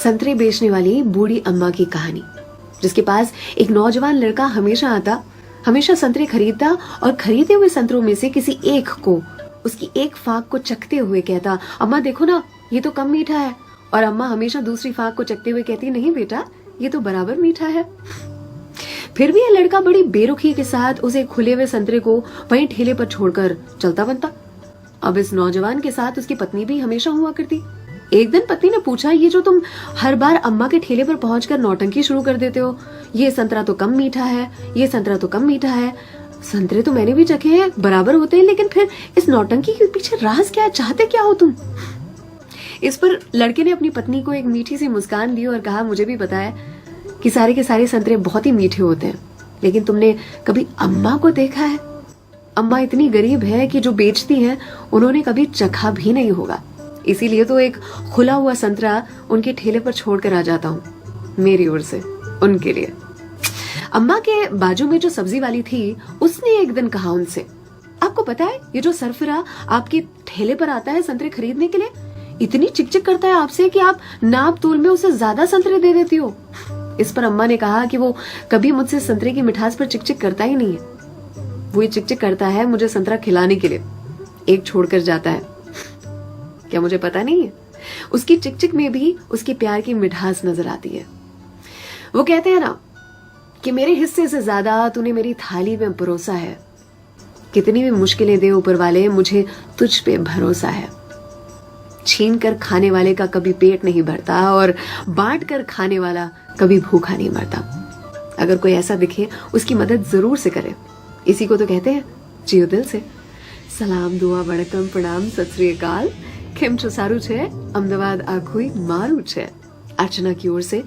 संतरे बेचने वाली बूढ़ी अम्मा की कहानी, जिसके पास एक नौजवान लड़का हमेशा आता, हमेशा संतरे खरीदता और खरीदे हुए संतरों में से किसी एक को, उसकी एक फाक को चखते हुए कहता, अम्मा देखो ना, ये तो कम मीठा है। और अम्मा हमेशा दूसरी फाक को चखते हुए कहती, नहीं बेटा, ये तो बराबर मीठा है। फिर भी यह लड़का बड़ी बेरुखी के साथ उसे खुले हुए संतरे को वहीं ठेले पर छोड़कर चलता बनता। अब इस नौजवान के साथ उसकी पत्नी भी हमेशा हुआ करती। एक दिन पत्नी ने पूछा, ये जो तुम हर बार अम्मा के ठेले पर पहुंचकर नौटंकी शुरू कर देते हो, ये संतरा तो कम मीठा है, ये संतरा तो कम मीठा है। संतरे तो मैंने भी चखे हैं, बराबर होते हैं, लेकिन फिर इस नौटंकी के पीछे राज क्या है, चाहते क्या हो तुम? इस पर लड़के ने अपनी पत्नी को एक मीठी सी मुस्कान दी और कहा, मुझे भी पता है कि सारे के सारे संतरे बहुत ही मीठे होते हैं, लेकिन तुमने कभी अम्मा को देखा है? अम्मा इतनी गरीब है कि जो बेचती हैं उन्होंने कभी चखा भी नहीं होगा, इसीलिए तो एक खुला हुआ संतरा उनके ठेले पर छोड़कर आ जाता हूँ, मेरी ओर से उनके लिए। अम्मा के बाजू में जो सब्जी वाली थी, उसने एक दिन कहा उनसे, आपको पता है ये जो सरफिरा आपके ठेले पर आता है संतरे खरीदने के लिए, इतनी चिकचिक करता है आपसे कि आप नाप तोल में उसे ज्यादा संतरे दे देती हो। इस पर अम्मा ने कहा कि वो कभी मुझसे संतरे की मिठास पर चिकचिक करता ही नहीं है, वो ये चिकचिक करता है मुझे संतरा खिलाने के लिए, एक छोड़कर जाता है। क्या मुझे पता नहीं है? उसकी चिकचिक में भी उसकी प्यार की मिठास नजर आती है। वो कहते हैं ना कि मेरे हिस्से से ज्यादा तूने मेरी थाली में परोसा है, कितनी भी मुश्किलें दे ऊपर वाले, मुझे तुझ पे भरोसा है। छीन कर खाने वाले का कभी पेट नहीं भरता और बांट कर खाने वाला कभी भूखा नहीं मरता। अगर कोई ऐसा दिखे उसकी मदद जरूर से करे, इसी को तो कहते हैं जियो दिल से। सलाम, दुआ, वणकम, प्रणाम, सत श्री अकाल, केम छो सारू छे, अहमदाबाद आखुई मारू छे। अर्चना की ओर से